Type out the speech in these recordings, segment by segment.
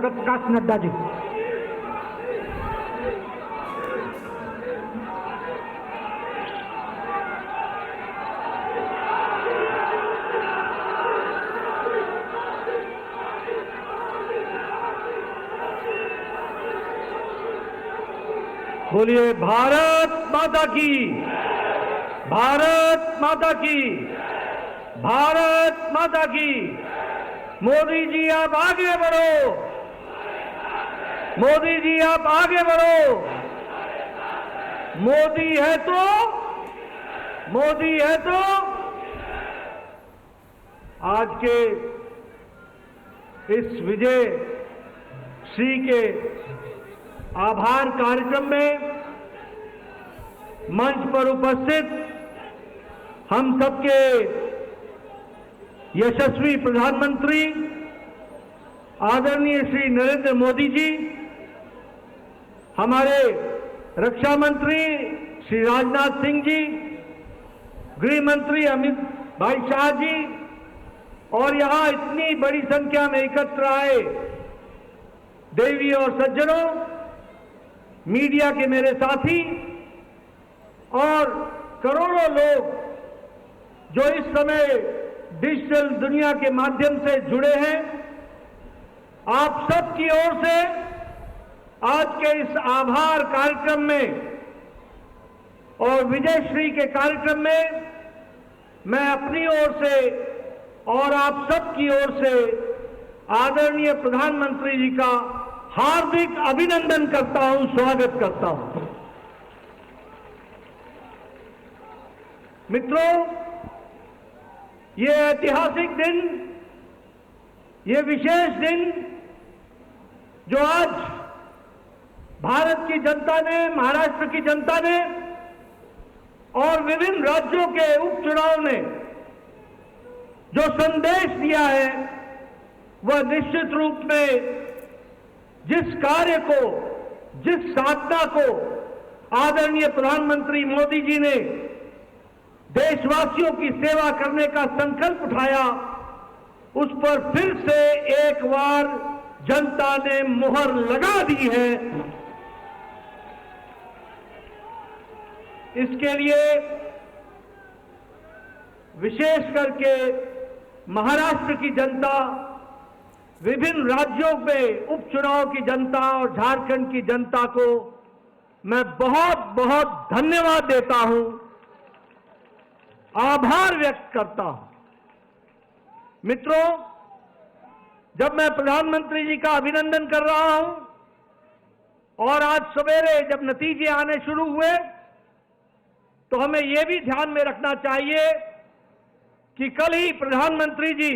प्रकाश नड्डा जी। बोलिए भारत माता की, भारत माता की, भारत माता की। मोदी जी आप आगे बढ़ो, मोदी जी आप आगे बढ़ो। मोदी है तो, मोदी है तो। आज के इस विजय श्री के आभार कार्यक्रम में मंच पर उपस्थित हम सबके यशस्वी प्रधानमंत्री आदरणीय श्री नरेंद्र मोदी जी, हमारे रक्षा मंत्री श्री राजनाथ सिंह जी, गृह मंत्री अमित भाई शाह जी और यहां इतनी बड़ी संख्या में एकत्र आए देवी और सज्जनों, मीडिया के मेरे साथी और करोड़ों लोग जो इस समय डिजिटल दुनिया के माध्यम से जुड़े हैं, आप सब की ओर से आज के इस आभार कार्यक्रम में और विजयश्री के कार्यक्रम में मैं अपनी ओर से और आप सब की ओर से आदरणीय प्रधानमंत्री जी का हार्दिक अभिनंदन करता हूं, स्वागत करता हूं। मित्रों, ये ऐतिहासिक दिन, ये विशेष दिन जो आज भारत की जनता ने, महाराष्ट्र की जनता ने और विभिन्न राज्यों के उपचुनाव ने जो संदेश दिया है, वह निश्चित रूप में जिस कार्य को, जिस साधना को आदरणीय प्रधानमंत्री मोदी जी ने देशवासियों की सेवा करने का संकल्प उठाया, उस पर फिर से एक बार जनता ने मुहर लगा दी है। इसके लिए विशेष करके महाराष्ट्र की जनता, विभिन्न राज्यों में उपचुनाव की जनता और झारखंड की जनता को मैं बहुत बहुत धन्यवाद देता हूं, आभार व्यक्त करता हूं। मित्रों, जब मैं प्रधानमंत्री जी का अभिनंदन कर रहा हूं और आज सवेरे जब नतीजे आने शुरू हुए, तो हमें यह भी ध्यान में रखना चाहिए कि कल ही प्रधानमंत्री जी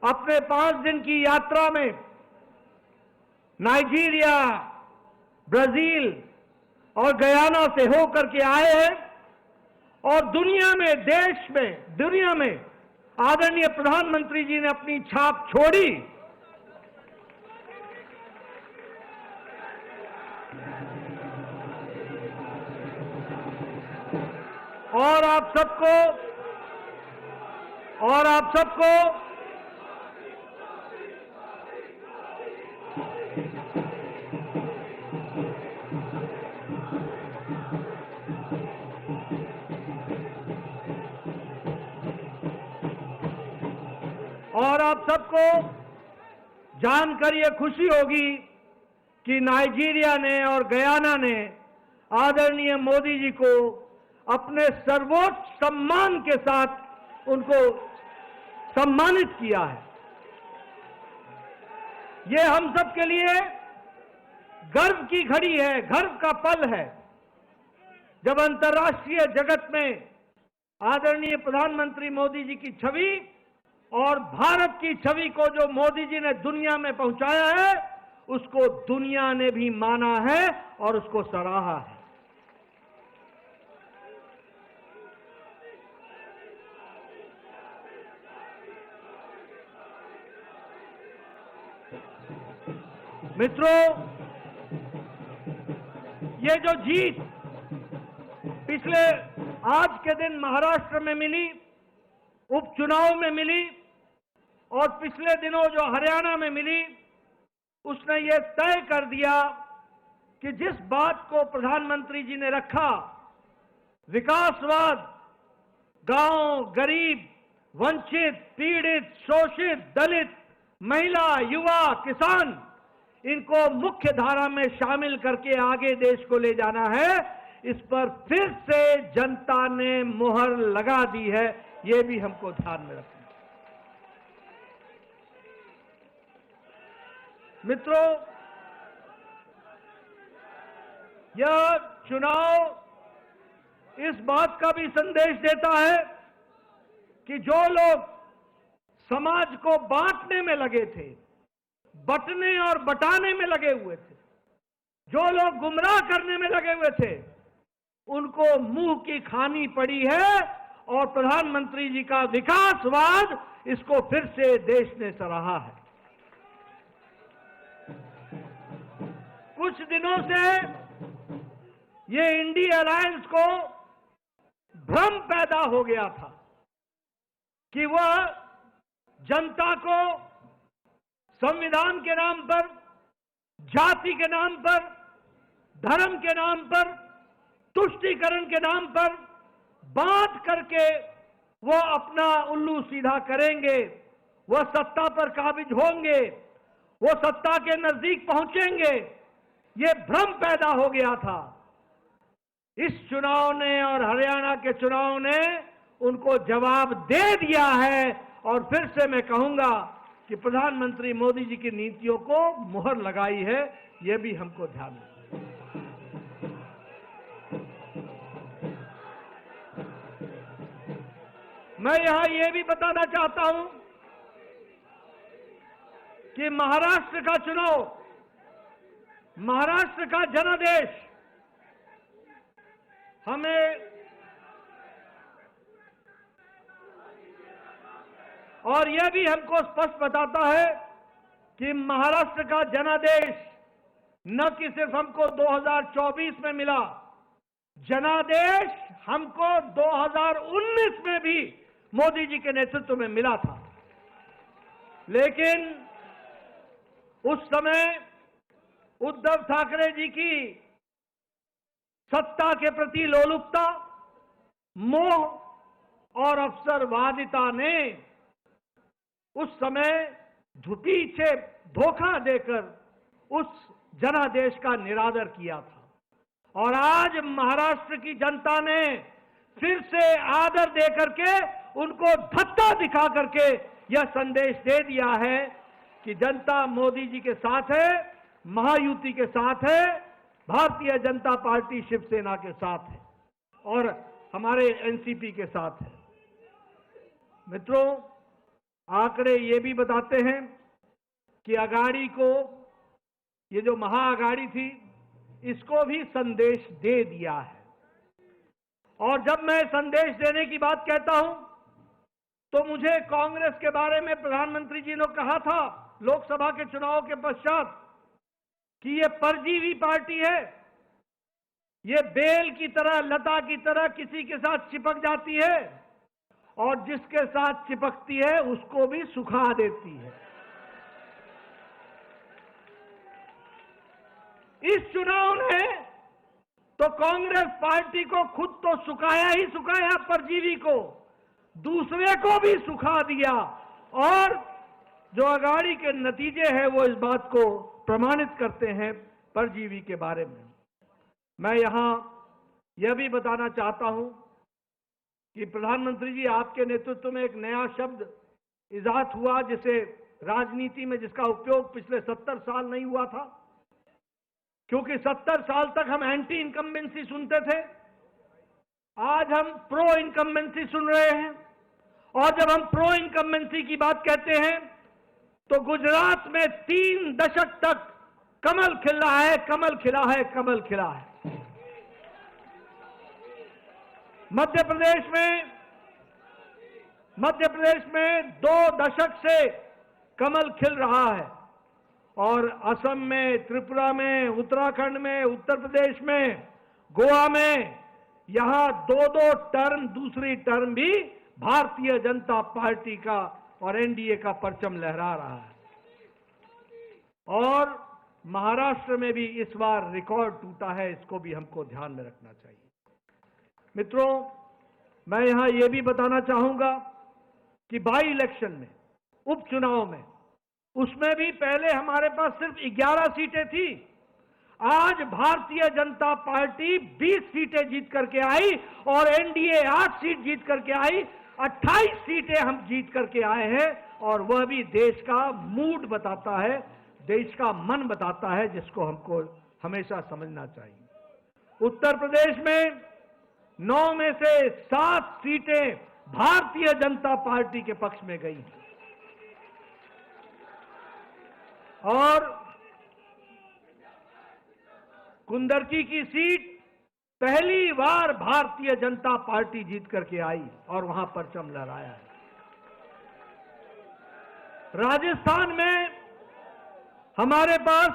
अपने 5 दिन की यात्रा में नाइजीरिया, ब्राजील और गयाना से होकर के आए हैं और दुनिया में, देश में, दुनिया में आदरणीय प्रधानमंत्री जी ने अपनी छाप छोड़ी। और आप सबको जानकर यह खुशी होगी कि नाइजीरिया ने और गयाना ने आदरणीय मोदी जी को अपने सर्वोच्च सम्मान के साथ उनको सम्मानित किया है। यह हम सब के लिए गर्व की घड़ी है, गर्व का पल है, जब अंतर्राष्ट्रीय जगत में आदरणीय प्रधानमंत्री मोदी जी की छवि और भारत की छवि को जो मोदी जी ने दुनिया में पहुंचाया है, उसको दुनिया ने भी माना है और उसको सराहा है। मित्रों, ये जो जीत पिछले आज के दिन महाराष्ट्र में मिली, उपचुनाव में मिली और पिछले दिनों जो हरियाणा में मिली, उसने ये तय कर दिया कि जिस बात को प्रधानमंत्री जी ने रखा, विकासवाद, गांव, गरीब, वंचित, पीड़ित, शोषित, दलित, महिला, युवा, किसान, इनको मुख्य धारा में शामिल करके आगे देश को ले जाना है, इस पर फिर से जनता ने मुहर लगा दी है। ये भी हमको ध्यान में रखना है। मित्रों, यह चुनाव इस बात का भी संदेश देता है कि जो लोग समाज को बांटने में लगे थे, बंटने और बटाने में लगे हुए थे, जो लोग गुमराह करने में लगे हुए थे, उनको मुंह की खानी पड़ी है और प्रधानमंत्री जी का विकासवाद, इसको फिर से देश ने सराहा है। कुछ दिनों से ये इंडी अलायंस को भ्रम पैदा हो गया था कि वह जनता को संविधान के नाम पर, जाति के नाम पर, धर्म के नाम पर, तुष्टीकरण के नाम पर बांट करके वो अपना उल्लू सीधा करेंगे, वह सत्ता पर काबिज होंगे, वो सत्ता के नजदीक पहुंचेंगे। ये भ्रम पैदा हो गया था। इस चुनाव ने और हरियाणा के चुनाव ने उनको जवाब दे दिया है। और फिर से मैं कहूंगा कि प्रधानमंत्री मोदी जी की नीतियों को मुहर लगाई है। यह भी हमको ध्यान रखना है। मैं यहां यह भी बताना चाहता हूं कि महाराष्ट्र का चुनाव, महाराष्ट्र का जनादेश हमें, और यह भी हमको स्पष्ट बताता है कि महाराष्ट्र का जनादेश न कि सिर्फ हमको 2024 में मिला, जनादेश हमको 2019 में भी मोदी जी के नेतृत्व में मिला था। लेकिन उस समय उद्धव ठाकरे जी की सत्ता के प्रति लोलुपता, मोह और अवसरवादिता ने उस समय पीछे धोखा देकर उस जनादेश का निरादर किया था। और आज महाराष्ट्र की जनता ने फिर से आदर दे करके, उनको धक्का दिखा करके यह संदेश दे दिया है कि जनता मोदी जी के साथ है, महायुति के साथ है, भारतीय जनता पार्टी शिवसेना के साथ है और हमारे एनसीपी के साथ है। मित्रों, आंकड़े ये भी बताते हैं कि अगाड़ी को, ये जो महाअगाड़ी थी, इसको भी संदेश दे दिया है। और जब मैं संदेश देने की बात कहता हूं तो मुझे कांग्रेस के बारे में प्रधानमंत्री जी ने कहा था लोकसभा के चुनाव के पश्चात कि ये परजीवी पार्टी है, ये बेल की तरह, लता की तरह किसी के साथ चिपक जाती है और जिसके साथ चिपकती है उसको भी सुखा देती है। इस चुनाव ने तो कांग्रेस पार्टी को खुद तो सुखाया ही सुखाया, परजीवी को, दूसरे को भी सुखा दिया। और जो अगाड़ी के नतीजे हैं वो इस बात को प्रमाणित करते हैं परजीवी के बारे में। मैं यहां यह भी बताना चाहता हूं कि प्रधानमंत्री जी, आपके नेतृत्व में एक नया शब्द इजाद हुआ, जिसे राजनीति में जिसका उपयोग पिछले 70 साल नहीं हुआ था, क्योंकि 70 साल तक हम एंटी इनकम्बेंसी सुनते थे। आज हम प्रो इनकम्बेंसी सुन रहे हैं। और जब हम प्रो इनकम्बेंसी की बात कहते हैं तो गुजरात में 3 दशक तक कमल खिला है, कमल खिला है, कमल खिला है। मध्य प्रदेश में 2 दशक से कमल खिल रहा है। और असम में, त्रिपुरा में, उत्तराखंड में, उत्तर प्रदेश में, गोवा में, यहां 2-2 टर्म, दूसरी टर्म भी भारतीय जनता पार्टी का और एनडीए का परचम लहरा रहा है। और महाराष्ट्र में भी इस बार रिकॉर्ड टूटा है, इसको भी हमको ध्यान में रखना चाहिए। मित्रों, मैं यहां यह भी बताना चाहूंगा कि बाई इलेक्शन में, उपचुनाव में, उसमें भी पहले हमारे पास सिर्फ 11 सीटें थी। आज भारतीय जनता पार्टी 20 सीटें जीत करके आई और एनडीए 8 सीट जीत करके आई। 28 सीटें हम जीत करके आए हैं और वह भी देश का मूड बताता है, देश का मन बताता है, जिसको हमको हमेशा समझना चाहिए। उत्तर प्रदेश में 9 में से 7 सीटें भारतीय जनता पार्टी के पक्ष में गई और कुंदरकी की सीट पहली बार भारतीय जनता पार्टी जीत करके आई और वहां परचम लहराया है। राजस्थान में हमारे पास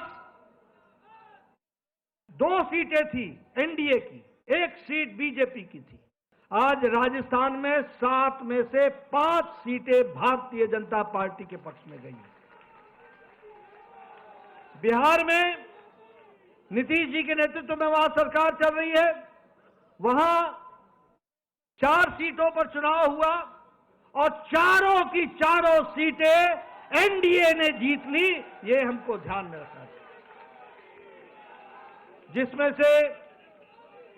2 सीटें थी एनडीए की, 1 सीट बीजेपी की थी। आज राजस्थान में 7 में से 5 सीटें भारतीय जनता पार्टी के पक्ष में गई। बिहार में नीतीश जी के नेतृत्व में वहां सरकार चल रही है, वहां 4 सीटों पर चुनाव हुआ और चारों की चारों सीटें एनडीए ने जीत ली। ये हमको ध्यान में रखना चाहिए, जिसमें से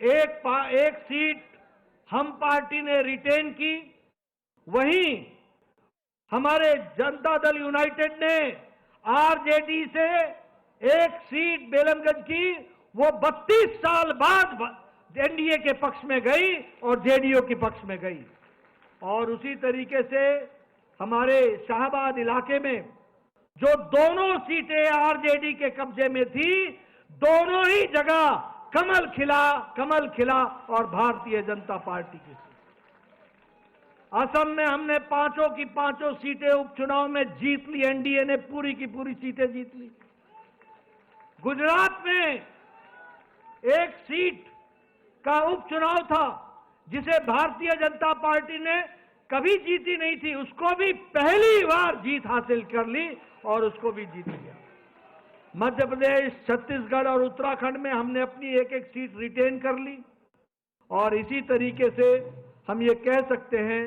एक सीट हम पार्टी ने रिटेन की। वहीं हमारे जनता दल यूनाइटेड ने आरजेडी से 1 सीट बेलमगंज की, वो 32 साल बाद एनडीए के पक्ष में गई और जेडीयू के पक्ष में गई। और उसी तरीके से हमारे शाहबाद इलाके में जो दोनों सीटें आरजेडी के कब्जे में थी, दोनों ही जगह कमल खिला और भारतीय जनता पार्टी की। असम में हमने 5 की 5 सीटें उपचुनाव में जीत ली, एनडीए ने पूरी की पूरी सीटें जीत ली। गुजरात में 1 सीट का उपचुनाव था जिसे भारतीय जनता पार्टी ने कभी जीती नहीं थी, उसको भी पहली बार जीत हासिल कर ली और उसको भी जीत लिया। मध्य प्रदेश, छत्तीसगढ़ और उत्तराखंड में हमने अपनी 1-1 सीट रिटेन कर ली। और इसी तरीके से हम ये कह सकते हैं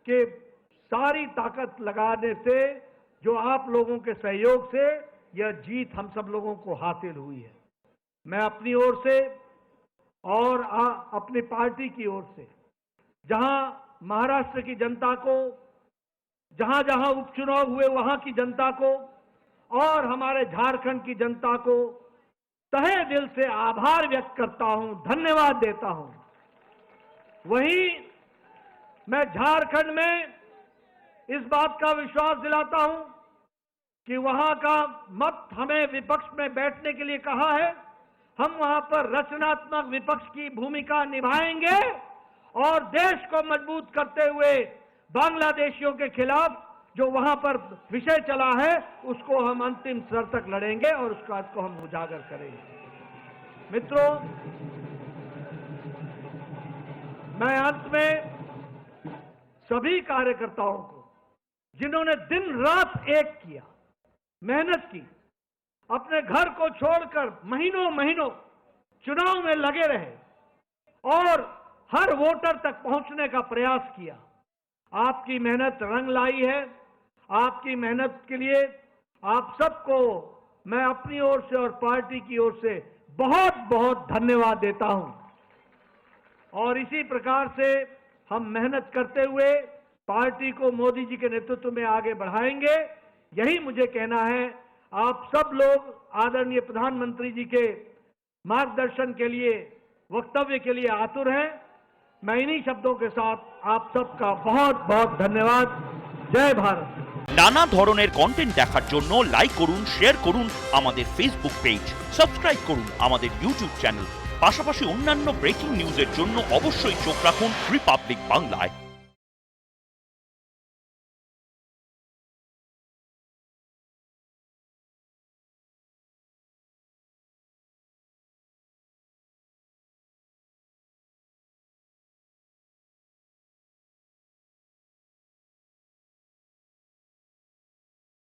कि सारी ताकत लगाने से, जो आप लोगों के सहयोग से यह जीत हम सब लोगों को हासिल हुई है। मैं अपनी ओर से और अपनी पार्टी की ओर से, जहां महाराष्ट्र की जनता को, जहां जहां उपचुनाव हुए वहां की जनता को और हमारे झारखंड की जनता को तहे दिल से आभार व्यक्त करता हूं, धन्यवाद देता हूं। वहीं मैं झारखंड में इस बात का विश्वास दिलाता हूं कि वहां का मत हमें विपक्ष में बैठने के लिए कहा है, हम वहां पर रचनात्मक विपक्ष की भूमिका निभाएंगे और देश को मजबूत करते हुए बांग्लादेशियों के खिलाफ जो वहां पर विषय चला है उसको हम अंतिम स्तर तक लड़ेंगे और उस बात को हम उजागर करेंगे। मित्रों, मैं अंत में सभी कार्यकर्ताओं को, जिन्होंने दिन रात एक किया, मेहनत की, अपने घर को छोड़कर महीनों चुनाव में लगे रहे और हर वोटर तक पहुंचने का प्रयास किया, आपकी मेहनत रंग लाई है। आपकी मेहनत के लिए आप सबको मैं अपनी ओर से और पार्टी की ओर से बहुत बहुत धन्यवाद देता हूं। और इसी प्रकार से हम मेहनत करते हुए पार्टी को मोदी जी के नेतृत्व में आगे बढ़ाएंगे, यही मुझे कहना है। आप सब लोग आदरणीय प्रधानमंत्री जी के मार्गदर्शन के लिए, वक्तव्य के लिए आतुर हैं। मैं इन्हीं शब्दों के साथ आप सबका बहुत बहुत धन्यवाद। जय भारत। নানা ধরনের কন্টেন্ট দেখার জন্য লাইক করুন, শেয়ার করুন আমাদের ফেসবুক পেজ, সাবস্ক্রাইব করুন আমাদের ইউটিউব চ্যানেল। পাশাপাশি অন্যান্য ব্রেকিং নিউজের জন্য অবশ্যই চোখ রাখুন রিপাবলিক বাংলায়।